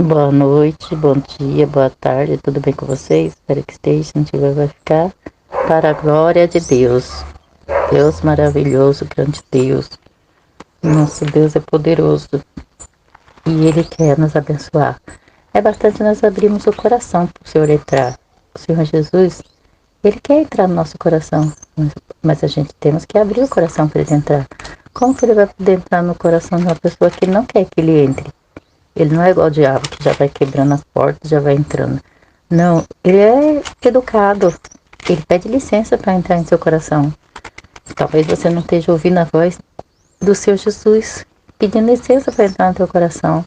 Boa noite, bom dia, boa tarde, tudo bem com vocês? Espero que esteja, se não tiver vai ficar. Para a glória de Deus. Deus maravilhoso, grande Deus. Nosso Deus é poderoso e Ele quer nos abençoar. É bastante nós abrirmos o coração para o Senhor entrar. O Senhor Jesus, Ele quer entrar no nosso coração, mas a gente temos que abrir o coração para Ele entrar. Como que Ele vai poder entrar no coração de uma pessoa que não quer que Ele entre? Ele não é igual o diabo, que já vai quebrando as portas, já vai entrando. Não, ele é educado. Ele pede licença para entrar em seu coração. Talvez você não esteja ouvindo a voz do seu Jesus pedindo licença para entrar no teu coração.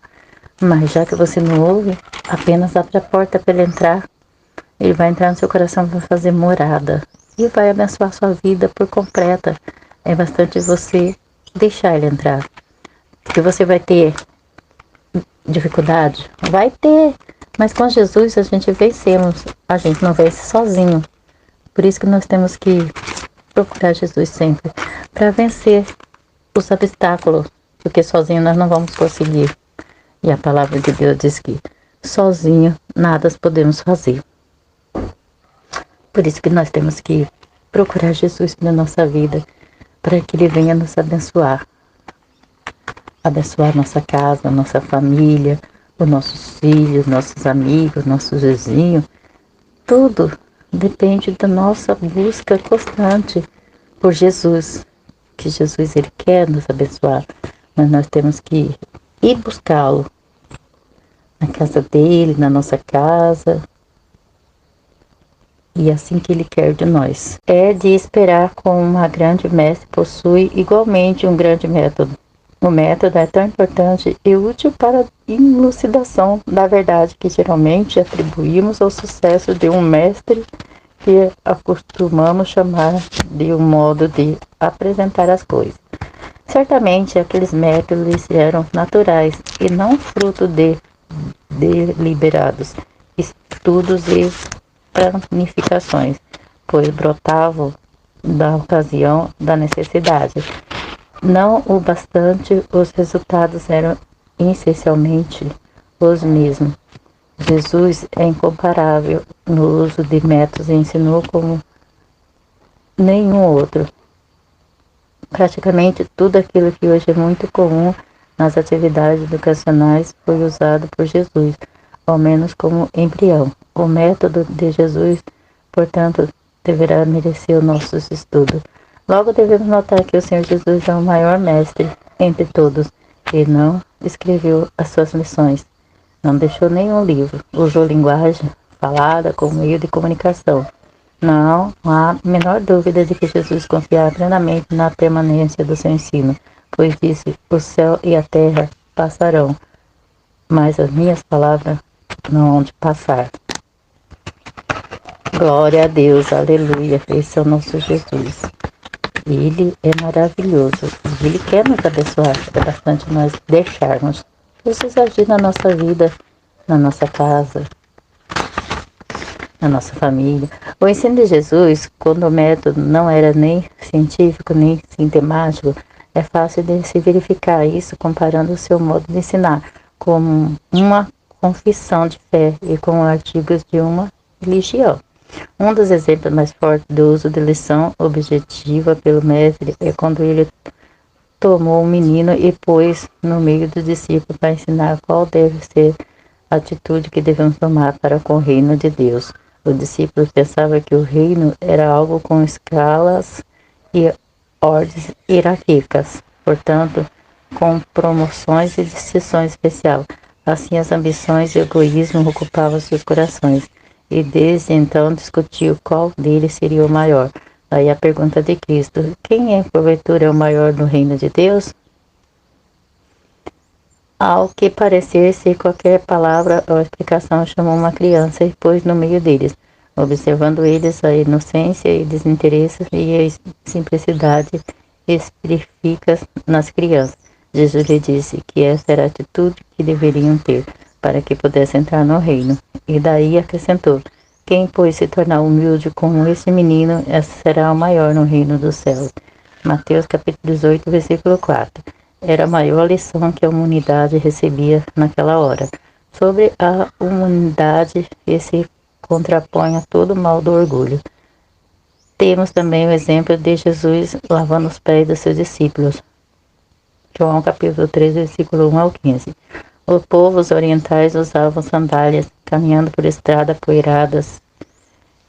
Mas já que você não ouve, apenas abre a porta para ele entrar. Ele vai entrar no seu coração para fazer morada. E vai abençoar a sua vida por completa. É bastante você deixar ele entrar. Porque você vai ter dificuldade? Vai ter, mas com Jesus a gente vencemos, a gente não vence sozinho. Por isso que nós temos que procurar Jesus sempre, para vencer os obstáculos, porque sozinho nós não vamos conseguir. E a palavra de Deus diz que sozinho nada podemos fazer. Por isso que nós temos que procurar Jesus na nossa vida, para que Ele venha nos abençoar. Abençoar nossa casa, nossa família, os nossos filhos, nossos amigos, nossos vizinhos. Tudo depende da nossa busca constante por Jesus. Que Jesus Ele quer nos abençoar, mas nós temos que ir buscá-lo na casa dele, na nossa casa. E assim que Ele quer de nós. É de esperar como uma grande mestre possui igualmente um grande método. O método é tão importante e útil para a elucidação da verdade que geralmente atribuímos ao sucesso de um mestre que acostumamos chamar de um modo de apresentar as coisas. Certamente aqueles métodos eram naturais e não fruto de deliberados estudos e planificações, pois brotavam da ocasião da necessidade. Não o bastante, os resultados eram essencialmente os mesmos. Jesus é incomparável no uso de métodos e ensinou como nenhum outro. Praticamente tudo aquilo que hoje é muito comum nas atividades educacionais foi usado por Jesus, ao menos como embrião. O método de Jesus, portanto, deverá merecer os nossos estudos. Logo devemos notar que o Senhor Jesus é o maior mestre entre todos e não escreveu as suas lições. Não deixou nenhum livro. Usou linguagem falada como meio de comunicação. Não há a menor dúvida de que Jesus confiava plenamente na permanência do seu ensino, pois disse: o céu e a terra passarão, mas as minhas palavras não hão de passar. Glória a Deus, aleluia. Esse é o nosso Jesus. Ele é maravilhoso. Ele quer nos abençoar. É bastante nós deixarmos Jesus agir na nossa vida, na nossa casa, na nossa família. O ensino de Jesus, quando o método não era nem científico, nem sintemático, é fácil de se verificar isso comparando o seu modo de ensinar com uma confissão de fé e com artigos de uma religião. Um dos exemplos mais fortes do uso de lição objetiva pelo mestre é quando ele tomou um menino e pôs no meio dos discípulos para ensinar qual deve ser a atitude que devemos tomar para com o reino de Deus. Os discípulos pensavam que o reino era algo com escalas e ordens hierárquicas, portanto, com promoções e distinções especiais. Assim, as ambições e o egoísmo ocupavam seus corações, e desde então discutiu qual deles seria o maior. Aí a pergunta de Cristo: quem é, porventura, o maior no reino de Deus? Ao que parecer ser qualquer palavra ou explicação, chamou uma criança e pôs no meio deles, observando eles a inocência e desinteresse e a simplicidade específicas nas crianças. Jesus lhe disse que essa era a atitude que deveriam ter para que pudesse entrar no reino. E daí acrescentou: quem, pois, se tornar humilde como esse menino, esse será o maior no reino dos céus. Mateus capítulo 18, versículo 4. Era a maior lição que a humanidade recebia naquela hora. sobre a humanidade que se contrapõe a todo o mal do orgulho. Temos também o exemplo de Jesus lavando os pés dos seus discípulos. João capítulo 3, versículo 1 ao 15. Os povos orientais usavam sandálias, caminhando por estradas poeiradas,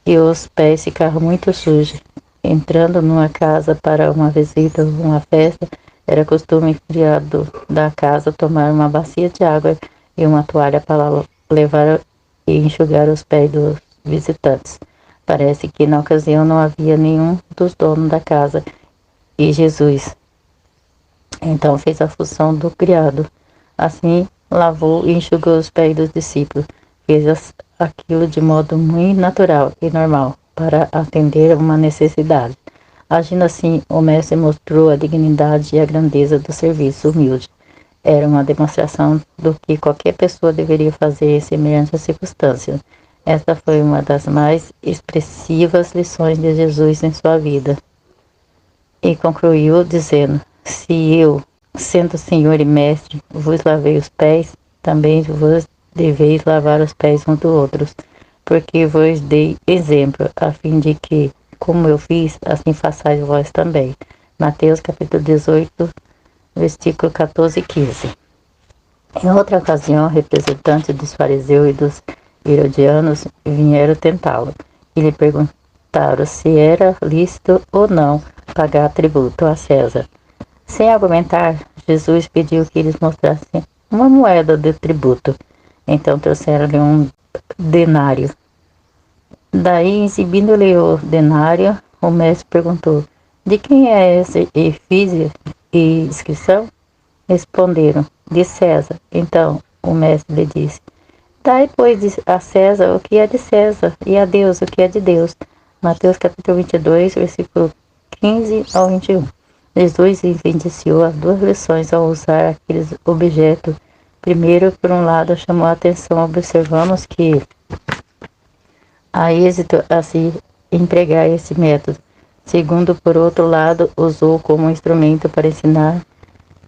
e os pés ficavam muito sujos. Entrando numa casa para uma visita ou uma festa, era costume o criado da casa tomar uma bacia de água e uma toalha para levar e enxugar os pés dos visitantes. Parece que na ocasião não havia nenhum dos donos da casa e Jesus então fez a função do criado. Assim, lavou e enxugou os pés dos discípulos. Fez aquilo de modo muito natural e normal, para atender uma necessidade. Agindo assim, o mestre mostrou a dignidade e a grandeza do serviço humilde. Era uma demonstração do que qualquer pessoa deveria fazer em semelhante circunstância. Esta foi uma das mais expressivas lições de Jesus em sua vida. E concluiu dizendo: se eu, sendo Senhor e Mestre, vos lavei os pés, também vos deveis lavar os pés uns dos outros, porque vos dei exemplo, a fim de que, como eu fiz, assim façais vós também. Mateus capítulo 18, versículo 14 e 15. Em outra ocasião, representantes dos fariseus e dos herodianos vieram tentá-lo e lhe perguntaram se era lícito ou não pagar tributo a César. Sem argumentar, Jesus pediu que eles mostrassem uma moeda de tributo. Então trouxeram-lhe um denário. Daí, exibindo-lhe o denário, o mestre perguntou: de quem é esse efígie e inscrição? Responderam: de César. Então o mestre lhe disse: dai, pois, a César o que é de César, e a Deus o que é de Deus. Mateus capítulo 22, versículo 15 ao 21. Jesus evidenciou as duas lições ao usar aqueles objetos. Primeiro, por um lado, chamou a atenção, observamos que há êxito a se empregar esse método. Segundo, por outro lado, usou como instrumento para ensinar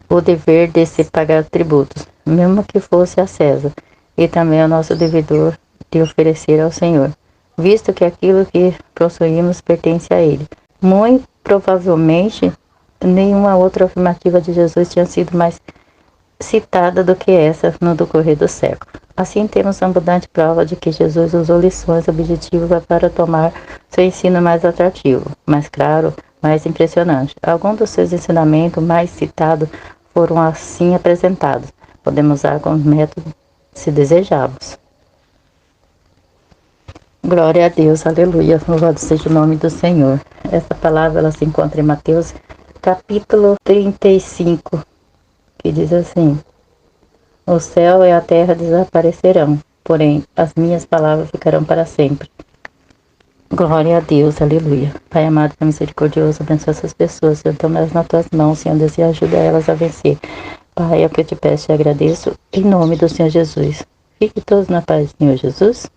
o dever de se pagar tributos, mesmo que fosse a César, e também o nosso devedor de oferecer ao Senhor, visto que aquilo que possuímos pertence a Ele. Muito provavelmente, nenhuma outra afirmativa de Jesus tinha sido mais citada do que essa no decorrer do século. Assim, temos abundante prova de que Jesus usou lições objetivas para tornar seu ensino mais atrativo, mais claro, mais impressionante. Alguns dos seus ensinamentos mais citados foram assim apresentados. Podemos usar como método se desejarmos. Glória a Deus, aleluia, louvado seja o nome do Senhor. Essa palavra ela se encontra em Mateus capítulo 35, que diz assim: o céu e a terra desaparecerão, porém as minhas palavras ficarão para sempre. Glória a Deus, aleluia. Pai amado, Pai misericordioso, abençoa essas pessoas, Senhor, toma elas nas tuas mãos, Senhor Deus, e ajuda elas a vencer. Pai, é o que eu te peço e agradeço, em nome do Senhor Jesus. Fique todos na paz, Senhor Jesus.